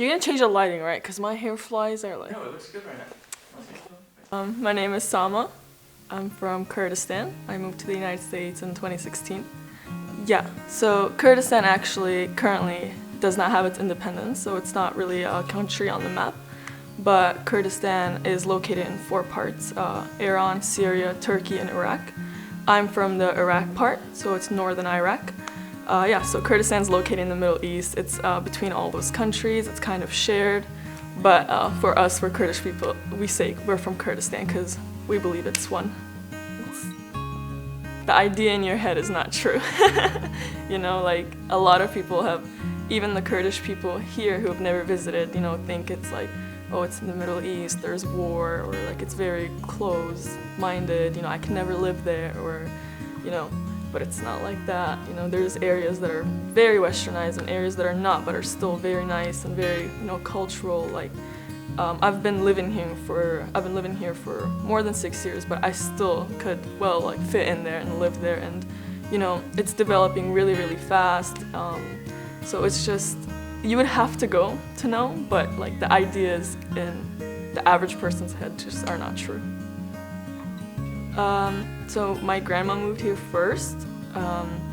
You're gonna change the lighting, right? Because my hair flies are like... No, it looks good right now. My name is Sama. I'm from Kurdistan. I moved to the United States in 2016. Yeah, so Kurdistan actually currently does not have its independence, so it's not really a country on the map. But Kurdistan is located in 4 parts, Iran, Syria, Turkey, and Iraq. I'm from the Iraq part, so it's northern Iraq. So Kurdistan is located in the Middle East. It's between all those countries. It's kind of shared. But for us, for Kurdish people, we say we're from Kurdistan because we believe it's one. The idea in your head is not true. You know, like a lot of people have, even the Kurdish people here who have never visited, you know, think it's like, oh, it's in the Middle East, there's war, or like it's very closed-minded, you know, I can never live there, or, you know, but it's not like that. You know, there's areas that are very westernized and areas that are not, but are still very nice and very, you know, cultural. Like, I've been living here for more than 6 years, but I still could, well, like fit in there and live there, and, you know, it's developing really, really fast. So it's just, you would have to go to know, but like the ideas in the average person's head just are not true. So my grandma moved here first.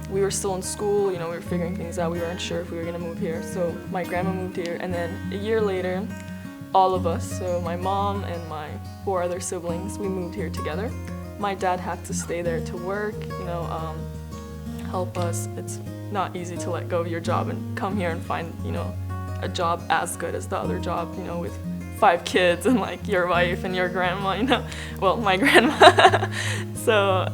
We were still in school, you know, we were figuring things out. We weren't sure if we were gonna move here. So my grandma moved here, and then a year later, all of us, so my mom and my 4 other siblings, we moved here together. My dad had to stay there to work, you know, help us. It's not easy to let go of your job and come here and find, you know, a job as good as the other job, you know, with 5 kids and like your wife and your grandma, you know, well, my grandma. So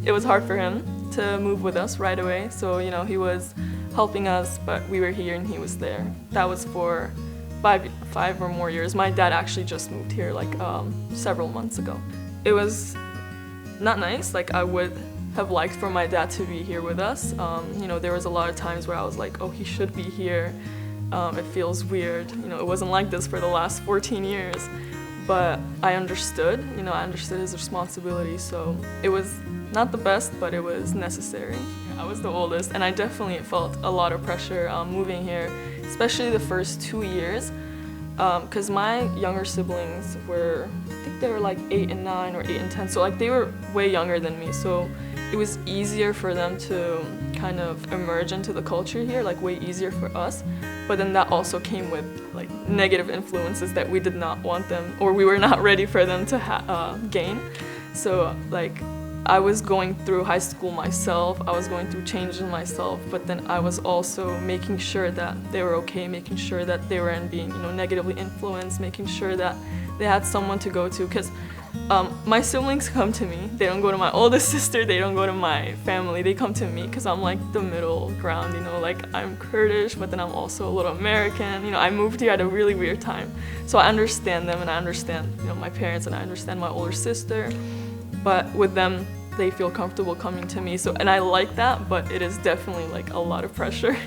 it was hard for him to move with us right away. So, you know, he was helping us, but we were here and he was there. That was for 5 or more years. My dad actually just moved here like several months ago. It was not nice. Like, I would have liked for my dad to be here with us. You know, there was a lot of times where I was like, oh, he should be here. It feels weird. You know, it wasn't like this for the last 14 years. But I understood, you know, I understood his responsibility. So it was not the best, but it was necessary. I was the oldest, and I definitely felt a lot of pressure moving here, especially the first 2 years. Because my younger siblings were, I think they were like 8 and 9 or 8 and 10. So like they were way younger than me. So it was easier for them to kind of emerge into the culture here, like way easier for us. But then that also came with like negative influences that we did not want them, or we were not ready for them to gain. So like I was going through high school myself, I was going through changes myself, but then I was also making sure that they were okay, making sure that they weren't being, you know, negatively influenced, making sure that they had someone to go to, because my siblings come to me. They don't go to my oldest sister, they don't go to my family, they come to me because I'm like the middle ground, you know, like I'm Kurdish, but then I'm also a little American. You know, I moved here at a really weird time. So I understand them, and I understand, you know, my parents, and I understand my older sister. But with them, they feel comfortable coming to me. So, and I like that, but it is definitely like a lot of pressure.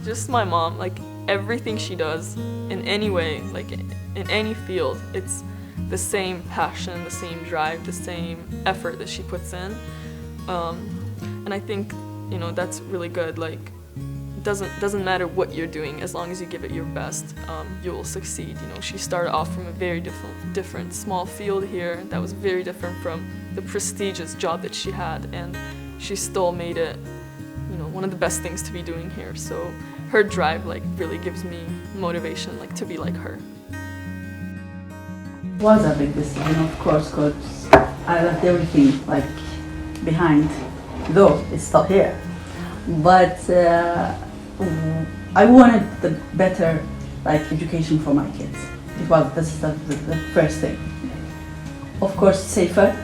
Just my mom, like everything she does in any way, like in any field, it's the same passion, the same drive, the same effort that she puts in. And I think, you know, that's really good. Like, doesn't matter what you're doing, as long as you give it your best, you will succeed. You know, she started off from a very different small field here that was very different from the prestigious job that she had, and she still made it, you know, one of the best things to be doing here. So her drive like really gives me motivation, like to be like her. It was a big decision, of course, because I left everything like behind, though it's still here. But I wanted the better like education for my kids, because this is the first thing. Of course, safer,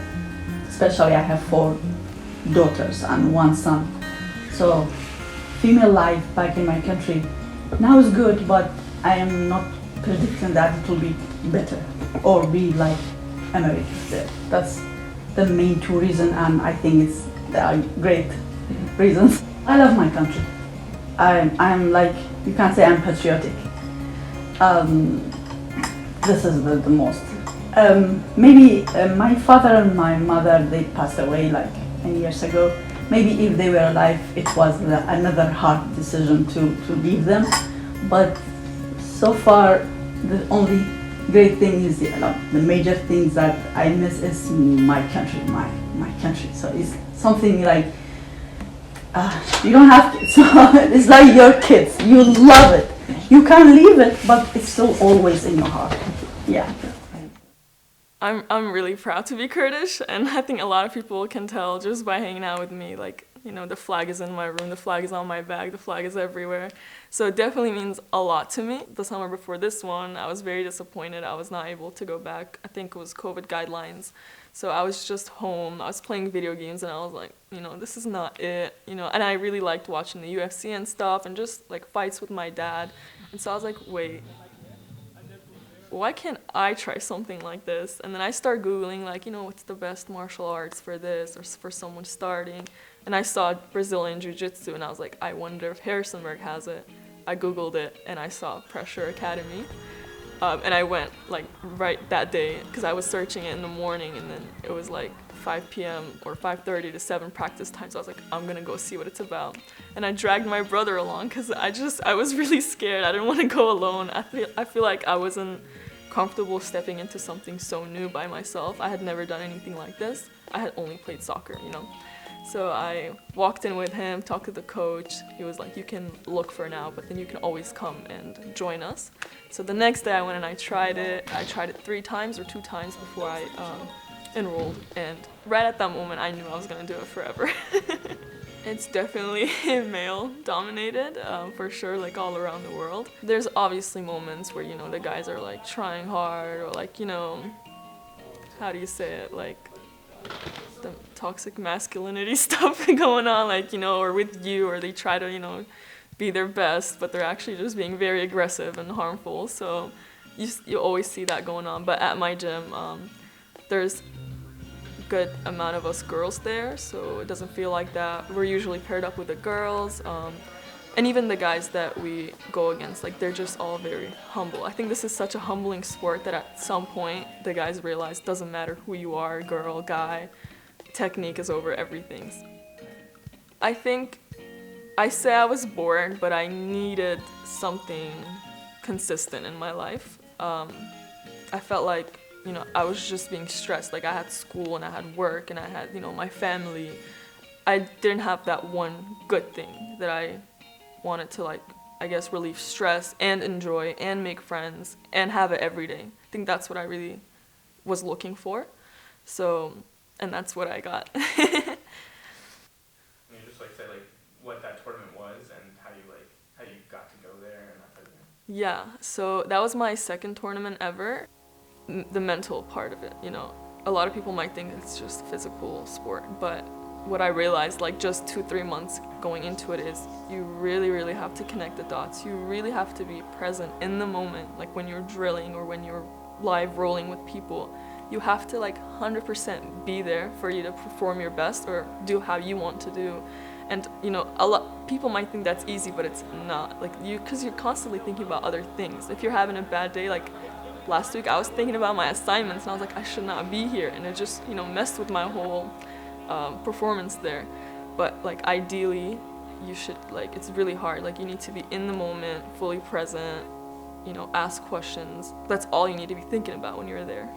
especially I have 4 daughters and 1 son. So female life back in my country now is good, but I am not predicting that it will be better or be like America. That's the main 2 reasons, and I think they are great reasons. I love my country. I'm like, you can't say I'm patriotic. This is the most. Maybe my father and my mother, they passed away like 10 years ago. Maybe if they were alive, it was another hard decision to leave them. But so far, the only great thing is the major things that I miss is my country, my country. So it's something like you don't have kids, so it's like your kids. You love it. You can't leave it, but it's still always in your heart. Yeah. I'm really proud to be Kurdish, and I think a lot of people can tell just by hanging out with me. Like, you know, the flag is in my room, the flag is on my bag, the flag is everywhere. So it definitely means a lot to me. The summer before this one, I was very disappointed. I was not able to go back. I think it was COVID guidelines. So I was just home. I was playing video games, and I was like, you know, this is not it, you know. And I really liked watching the UFC and stuff, and just like fights with my dad. And so I was like, wait, why can't I try something like this? And then I start Googling, like, you know, what's the best martial arts for this or for someone starting? And I saw Brazilian Jiu-jitsu, and I was like, I wonder if Harrisonburg has it. I Googled it, and I saw Pressure Academy. And I went, like, right that day, because I was searching it in the morning, and then it was like 5 p.m. or 5:30 to 7 practice time, so I was like, I'm gonna go see what it's about. And I dragged my brother along, because I was really scared. I didn't want to go alone. I feel like I wasn't comfortable stepping into something so new by myself. I had never done anything like this. I had only played soccer, you know. So I walked in with him, talked to the coach. He was like, you can look for now, but then you can always come and join us. So the next day I went and I tried it. I tried it 3 times or 2 times before I enrolled. And right at that moment, I knew I was gonna do it forever. It's definitely male dominated, for sure, like all around the world. There's obviously moments where, you know, the guys are like trying hard, or like, you know, how do you say it, like the toxic masculinity stuff going on, like, you know, or with you, or they try to, you know, be their best, but they're actually just being very aggressive and harmful. So you always see that going on. But at my gym, there's good amount of us girls there, so it doesn't feel like that. We're usually paired up with the girls, and even the guys that we go against, like, they're just all very humble. I think this is such a humbling sport that at some point the guys realize doesn't matter who you are, girl, guy, technique is over everything. I think I say I was bored, but I needed something consistent in my life. I felt like, you know, I was just being stressed. Like, I had school and I had work and I had, you know, my family. I didn't have that one good thing that I wanted to, like, I guess, relieve stress and enjoy and make friends and have it every day. I think that's what I really was looking for. So, and that's what I got. Can you just like say like what that tournament was and how you got to go there and that type of thing? Yeah, so that was my second tournament ever. The mental part of it, you know, a lot of people might think it's just a physical sport, but what I realized, like, just 2-3 months going into it, is you really have to connect the dots. You really have to be present in the moment, like when you're drilling or when you're live rolling with people. You have to, like, 100% be there for you to perform your best or do how you want to do. And, you know, a lot people might think that's easy, but it's not. Like, because you're constantly thinking about other things. If you're having a bad day, like last week, I was thinking about my assignments, and I was like, I should not be here, and it just, you know, messed with my whole performance there. But, like, ideally, you should, like, it's really hard. Like, you need to be in the moment, fully present, you know, ask questions. That's all you need to be thinking about when you're there.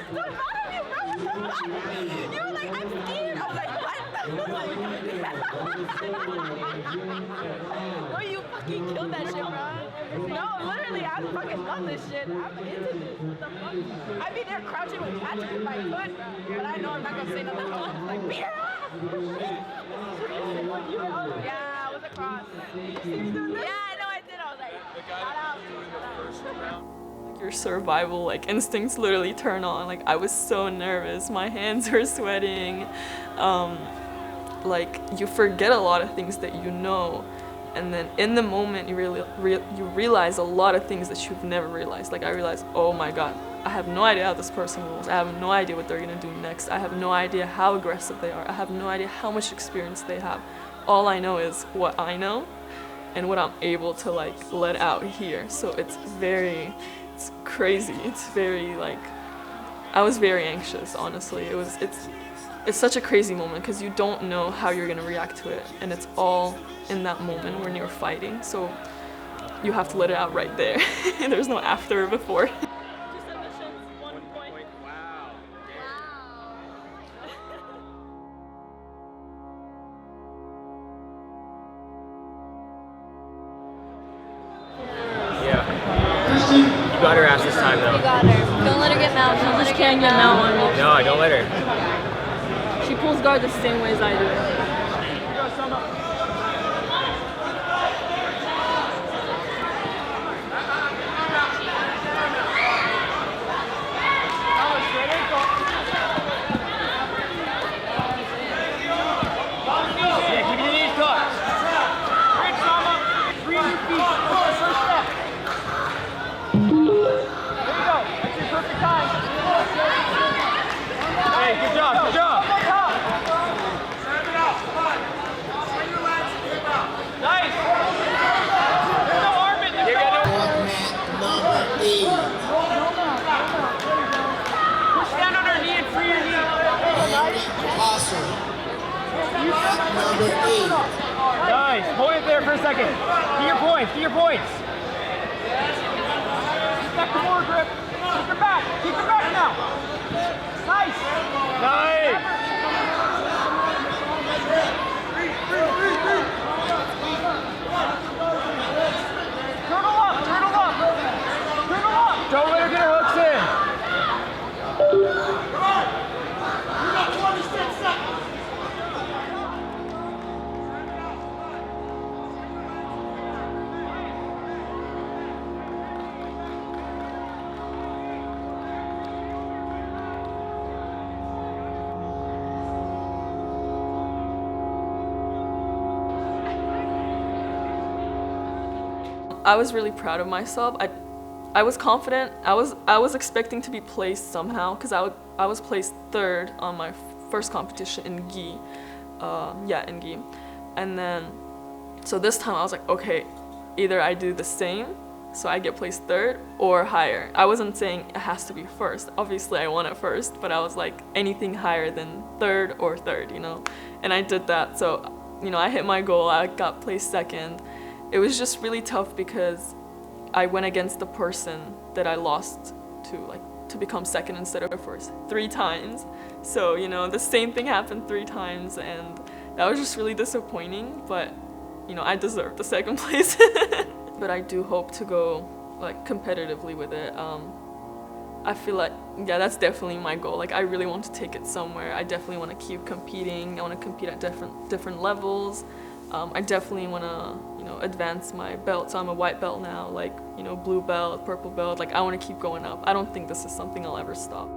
You were like, I'm scared. I was like, what? Bro, you fucking killed that shit, bro. No, literally, I fucking love this shit. I'm into this. What the fuck? I'd be there crouching with Patrick if I could, bro. But I know I'm not gonna say nothing else. Like, beer! Yeah, I was across. Yeah, I know I did. I was like, shout out. Your survival like instincts literally turn on. Like I was so nervous, my hands were sweating. Like you forget a lot of things that you know, and then in the moment you you realize a lot of things that you've never realized. Like I realized, oh my god, I have no idea how this person moves. I have no idea what they're gonna do next. I have no idea how aggressive they are. I have no idea how much experience they have. All I know is what I know and what I'm able to like let out here. So it's crazy. It's very like, I was very anxious, honestly. It's such a crazy moment because you don't know how you're gonna react to it, and it's all in that moment when you're fighting. So you have to let it out right there. There's no after or before. 2 submissions, 1 point. Wow. Yeah. You got her ass this time though. You got her. Don't let her get mount. Don't let her Can't get mount on me. No, don't let her. She pulls guard the same way as I do. Good job, good job. Nice. No arm in there. Number 8. Stand on her knee and free your knee. Apostle. Number 8. Nice. Hold it there for a second. Get your points. Get your points. Back to more grip. Keep your back. Keep your back now. Nice. Nice. Turtle up. Turtle up. Turtle up. Don't let her get her hooks in. Come on. You got 26 seconds. I was really proud of myself. I was confident. I was expecting to be placed somehow because I was placed 3rd on my first competition in gi. In gi. And then, so this time I was like, okay, either I do the same, so I get placed 3rd, or higher. I wasn't saying it has to be 1st. Obviously I want it 1st, but I was like anything higher than 3rd or 3rd, you know? And I did that, so, you know, I hit my goal, I got placed 2nd. It was just really tough because I went against the person that I lost to become 2nd instead of 1st 3 times. So, you know, the same thing happened 3 times, and that was just really disappointing, but, you know, I deserved the 2nd place. But I do hope to go, like, competitively with it. I feel like, yeah, that's definitely my goal. Like, I really want to take it somewhere. I definitely want to keep competing. I want to compete at different levels. I definitely want to, you know, advance my belt. So I'm a white belt now, like, you know, blue belt, purple belt. Like, I want to keep going up. I don't think this is something I'll ever stop.